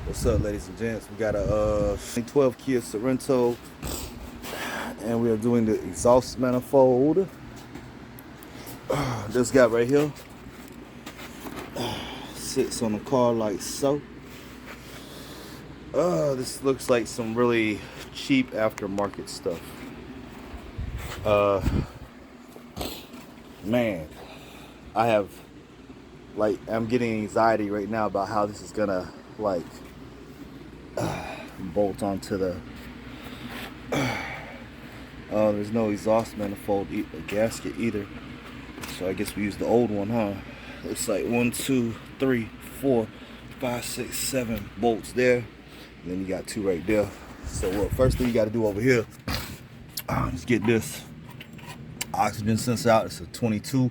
What's up, ladies and gents? We got a 2012 Kia Sorrento, and we are doing the exhaust manifold. This guy right here sits on the car like so. This looks like some really cheap aftermarket stuff. Man, I'm getting anxiety right now about how this is gonna bolt onto the. Oh, there's no exhaust manifold gasket either. So I guess we use the old one, huh? Looks like 1, 2, 3, 4, 5, 6, 7 bolts there. And then you got 2 right there. So first thing you got to do over here is get this oxygen sensor out. It's a 22.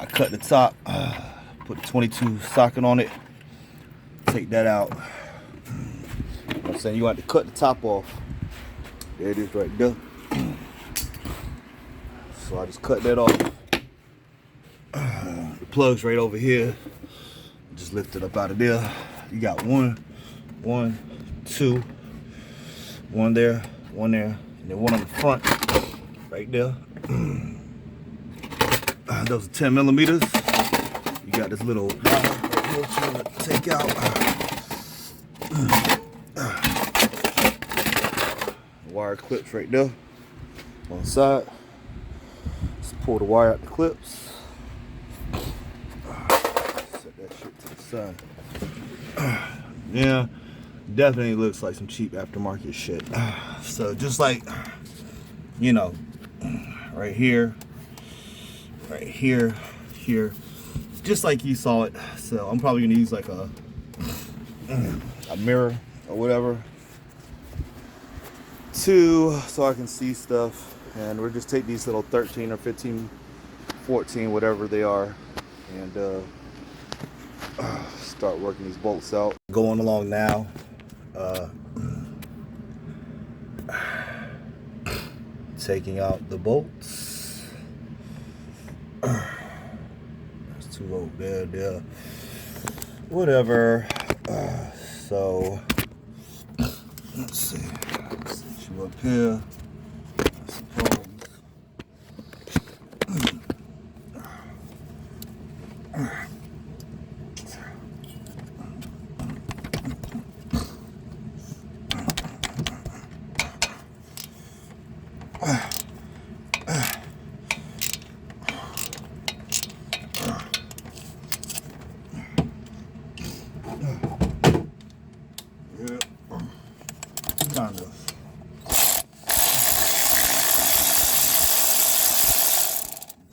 I cut the top, put the 22 socket on it, take that out. You know what I'm saying? You have to cut the top off. There it is right there. So I just cut that off. The plug's right over here. Just lift it up out of there. You got one, 2, one there, and then one on the front, right there. Those are 10 millimeters. You got this little right here to take out. Wire clips right there on the side. Just pull the wire out the clips. Set that shit to the side. Yeah, definitely looks like some cheap aftermarket shit. So just like, you know, right here, here, just like you saw it. So I'm probably gonna use like a mirror or whatever so I can see stuff. And we'll just take these little 13 or 15, 14, whatever they are, and start working these bolts out. Going along now. Taking out the bolts. There's 2 over there. Whatever. So let's see. Set you up here. I suppose.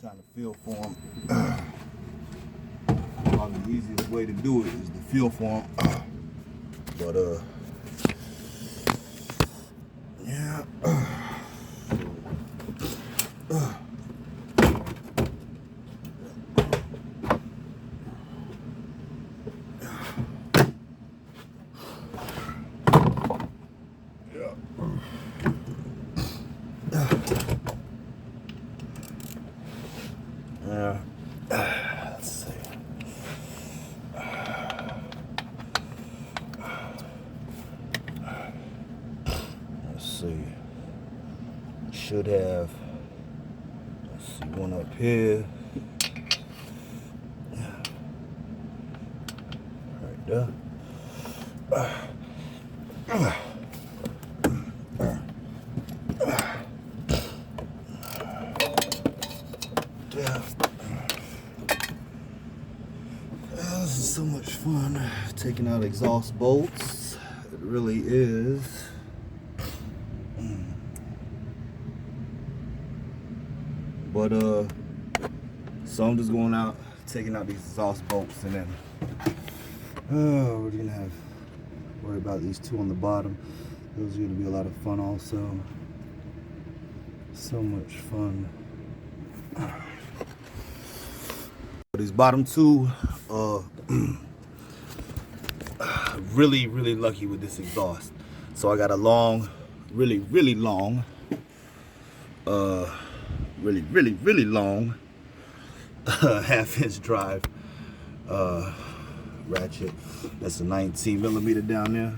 Kind of feel for them. Probably the easiest way to do it is to feel for them. But yeah. Let's see. Let's see. Should have. Let's see, one up here. Right there. This is so much fun taking out exhaust bolts. It really is. But so I'm just going out, taking out these exhaust bolts, and then we're gonna worry about these 2 on the bottom. Those are gonna be a lot of fun also. So much fun. These bottom 2, really lucky with this exhaust. So I got a long, really long, really long 1/2-inch drive ratchet. That's a 19mm down there.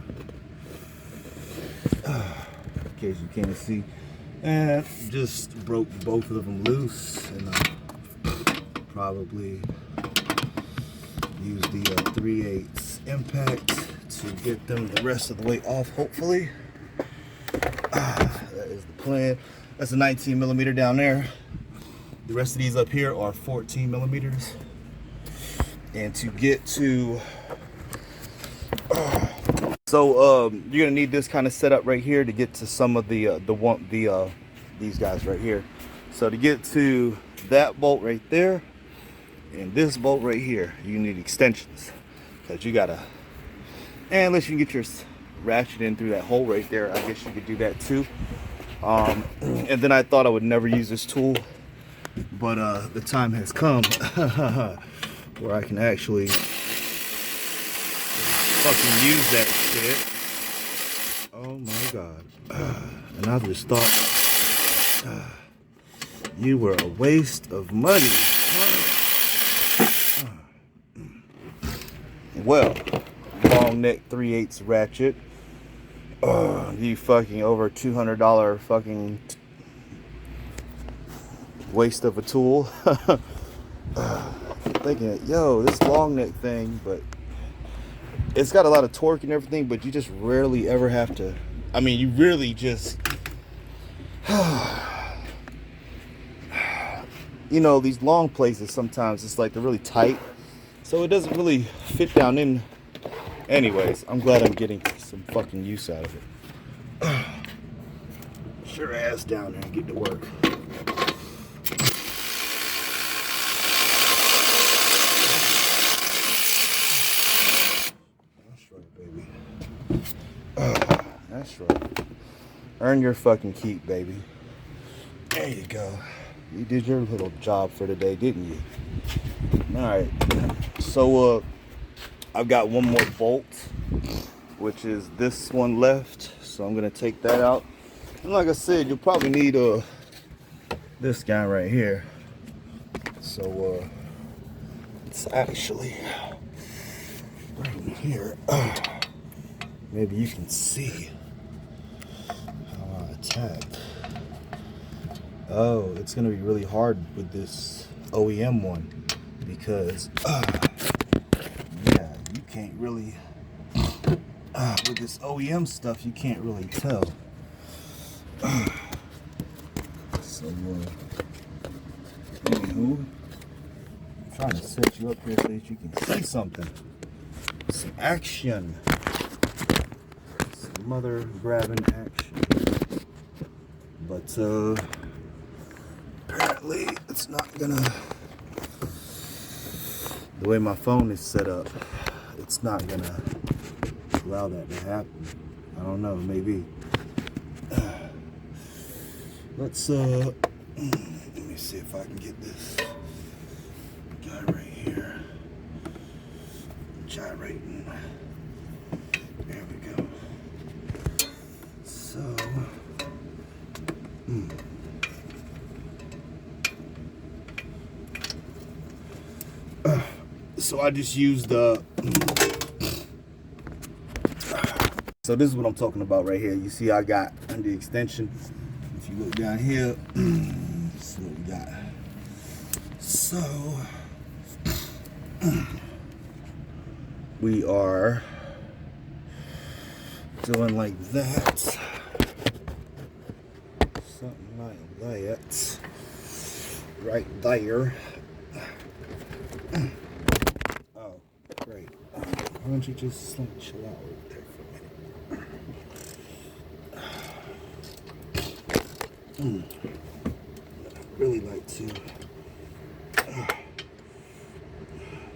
In case you can't see. And just broke both of them loose, and probably use the 3/8 impact to get them the rest of the way off, hopefully. That is the plan. That's a 19mm down there. The rest of these up here are 14mm. And to get to you're gonna need this kind of setup right here to get to some of these guys right here. So to get to that bolt right there and this bolt right here, you need extensions, because you gotta, and unless you can get your ratchet in through that hole right there, I guess you could do that too. And then I thought I would never use this tool, but the time has come where I can actually fucking use that shit. Oh my god. And I just thought you were a waste of money. Well, long neck 3/8 ratchet. You fucking over $200 fucking waste of a tool. Thinking, yo, this long neck thing, but it's got a lot of torque and everything, but you just rarely ever have to, I mean, you really just, you know, these long places sometimes it's like they're really tight, so it doesn't really fit down in. Anyways, I'm glad I'm getting some fucking use out of it. Sure ass down there and get to work. That's right. Earn your fucking keep, baby. There you go. You did your little job for the day, didn't you? Alright. So, I've got one more bolt, which is this one left. So I'm going to take that out. And like I said, you'll probably need this guy right here. So, it's actually right in here. Maybe you can see how I attack. Oh, it's gonna be really hard with this OEM one, because yeah, you can't really with this OEM stuff, you can't really tell. So anywho, I'm trying to set you up here so that you can see something, some action. Mother grabbing action, but apparently it's not gonna, the way my phone is set up, it's not gonna allow that to happen. I don't know, maybe. Let's let me see if I can get this guy right here gyrating. There we go. So I just used the so this is what I'm talking about right here. You see I got the extension. If you look down here, see what we got. So we are doing like that, something like that, right there. Oh, great. Why don't you just chill out right there for a minute? I'd really like to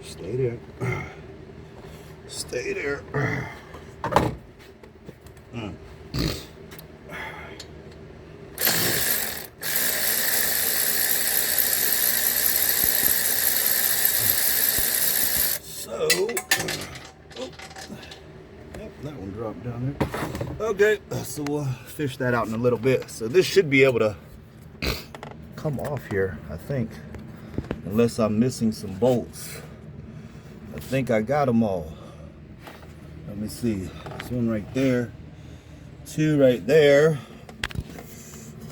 stay there. Stay there. That one dropped down there. Okay, so we'll fish that out in a little bit. So this should be able to come off here, I think, unless I'm missing some bolts. I think I got them all. Let me see. There's one right there. Two right there.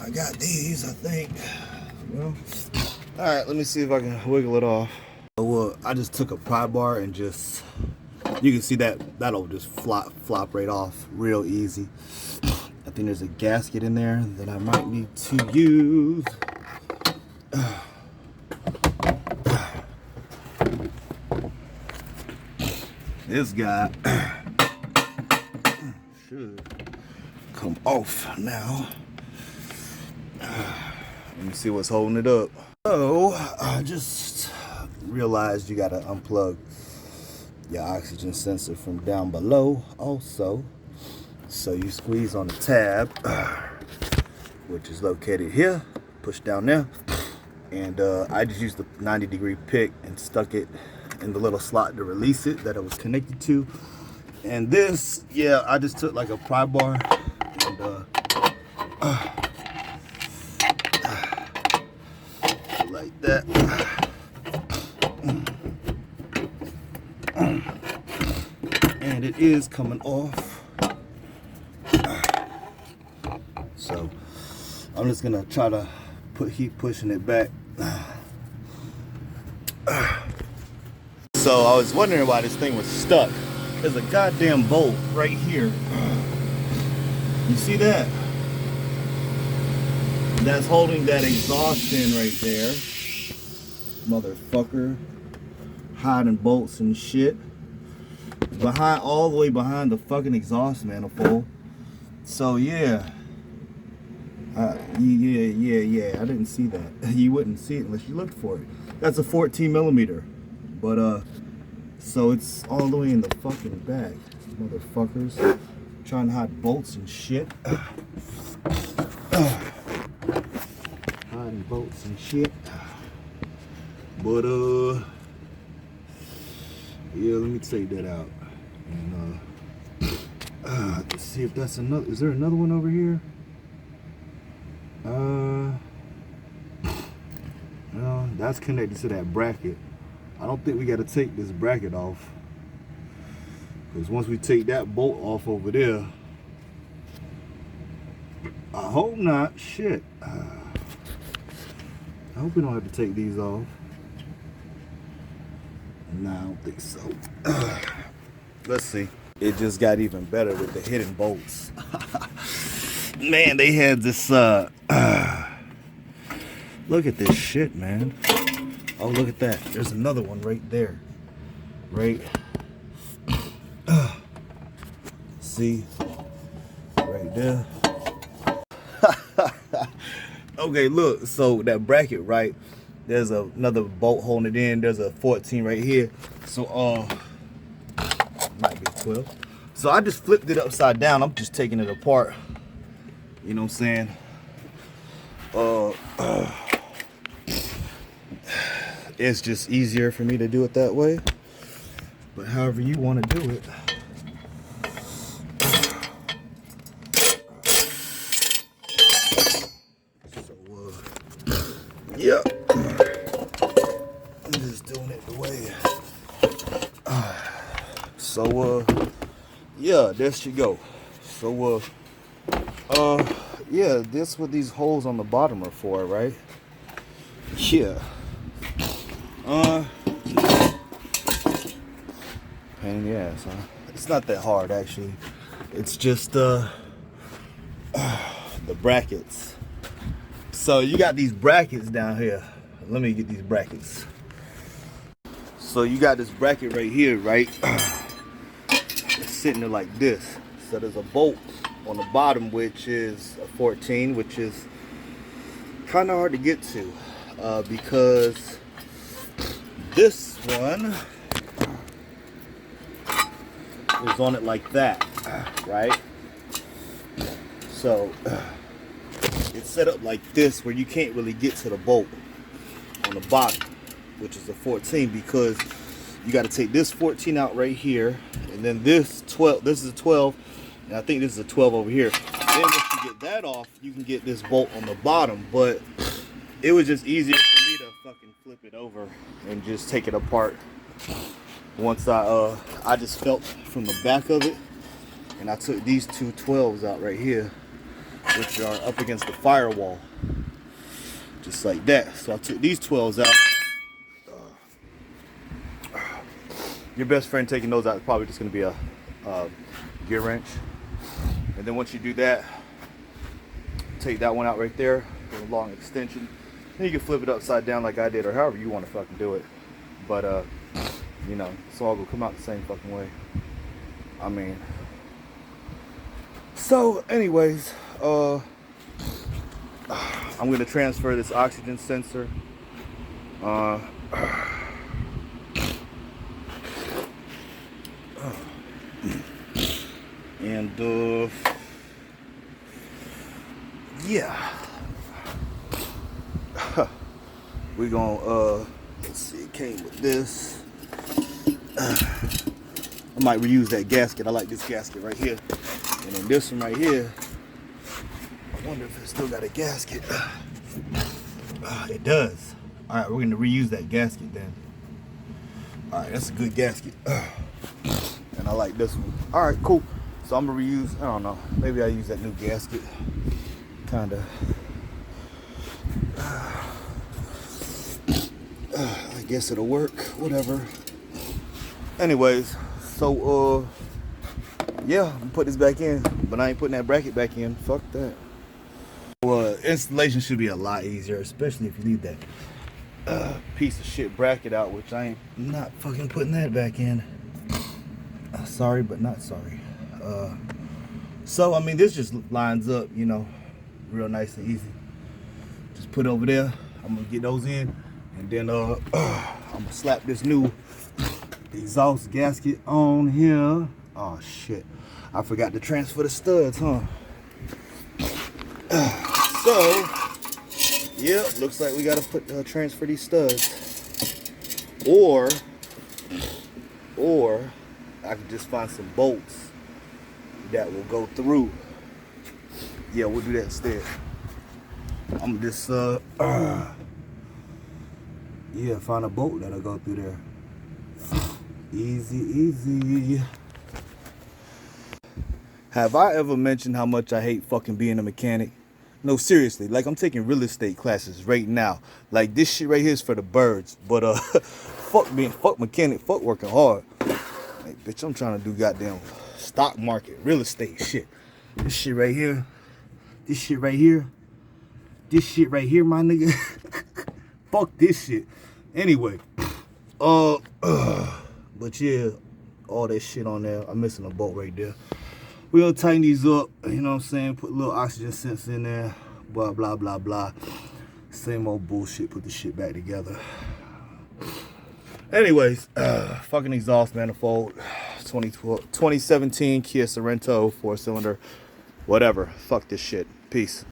I got these, I think. Well, all right, let me see if I can wiggle it off. Well, I just took a pry bar and just, you can see that'll just flop right off real easy. I think there's a gasket in there that I might need to use. This guy should come off now. Let me see what's holding it up. So I just realized you gotta unplug your oxygen sensor from down below also. So you squeeze on the tab, which is located here, push down there, and I just used the 90-degree pick and stuck it in the little slot to release it that it was connected to. And this, yeah, I just took like a pry bar and like that. And it is coming off. So I'm just gonna try to keep pushing it back. So I was wondering why this thing was stuck. There's a goddamn bolt right here. You see that? That's holding that exhaust in right there. Motherfucker. Hiding bolts and shit. Behind, all the way behind the fucking exhaust manifold. So yeah. Yeah. I didn't see that. You wouldn't see it unless you looked for it. That's a 14 millimeter. But so it's all the way in the fucking back, motherfuckers. Trying to hide bolts and shit. Hiding bolts and shit. But yeah, let me take that out. And let's see if that's another. Is there another one over here? No, that's connected to that bracket. I don't think we got to take this bracket off, because once we take that bolt off over there, I hope not. Shit. I hope we don't have to take these off. Nah, I don't think so. Let's see. It just got even better with the hidden bolts. Man, they had this, look at this shit, man. Oh, look at that. There's another one right there. Right. See? Right there. Okay, look. So that bracket, right? There's another bolt holding it in. There's a 14 right here. So, might be 12. So I just flipped it upside down. I'm just taking it apart. You know what I'm saying? It's just easier for me to do it that way. But however you want to do it. So, yeah. I'm just doing it the way. So, yeah, there she go. So, yeah, this what these holes on the bottom are for, right? Yeah. Pain in the ass, huh? It's not that hard, actually. It's just the brackets. So you got these brackets down here. Let me get these brackets. So you got this bracket right here, right? It's sitting there like this. So there's a bolt on the bottom, which is a 14, which is kind of hard to get to because this one is on it like that, right? So it's set up like this where you can't really get to the bolt on the bottom, which is a 14, because you got to take this 14 out right here, and then this 12, this is a 12, and I think this is a 12 over here. Then once you get that off, you can get this bolt on the bottom. But it was just easier for me to fucking flip it over and just take it apart Once I just felt from the back of it, and I took these two 12s out right here, which are up against the firewall, just like that. So I took these 12s out. Your best friend taking those out is probably just going to be a gear wrench. And then once you do that, take that one out right there, a long extension. Then you can flip it upside down like I did, or however you want to fucking do it. But you know, it's all gonna come out the same fucking way. I mean, so anyways, I'm gonna transfer this oxygen sensor. And yeah, we're gonna let's see, it came with this. I might reuse that gasket. I like this gasket right here. And then this one right here, I wonder if it still got a gasket. It does. All right, we're gonna reuse that gasket then. All right, that's a good gasket. And I like this one. All right, cool. So I'm gonna reuse, I don't know, maybe I use that new gasket. Kinda. I guess it'll work, whatever. Anyways, so yeah, I'm gonna put this back in, but I ain't putting that bracket back in. Fuck that. Well, installation should be a lot easier, especially if you leave that piece of shit bracket out, which I ain't not fucking putting that back in. Sorry, but not sorry. So I mean, this just lines up, you know, real nice and easy. Just put it over there. I'm gonna get those in, and then I'm gonna slap this new exhaust gasket on here. Oh shit, I forgot to transfer the studs, huh? So yeah, looks like we gotta transfer these studs, or I could just find some bolts that will go through. Yeah, we'll do that instead. I'm just yeah, find a bolt that'll go through there. Easy, easy. Have I ever mentioned how much I hate fucking being a mechanic? No, seriously, like I'm taking real estate classes right now. Like this shit right here is for the birds. But fuck mechanic, fuck working hard. Like, bitch, I'm trying to do goddamn stock market, real estate shit. This shit right here. This shit right here. This shit right here, my nigga. Fuck this shit. Anyway, but yeah, all that shit on there. I'm missing a bolt right there. We're gonna tighten these up, you know what I'm saying? Put a little oxygen sensor in there, blah, blah, blah, blah. Same old bullshit, put the shit back together. Anyways, fucking exhaust manifold, 2017 Kia Sorrento, 4-cylinder, whatever. Fuck this shit. Peace.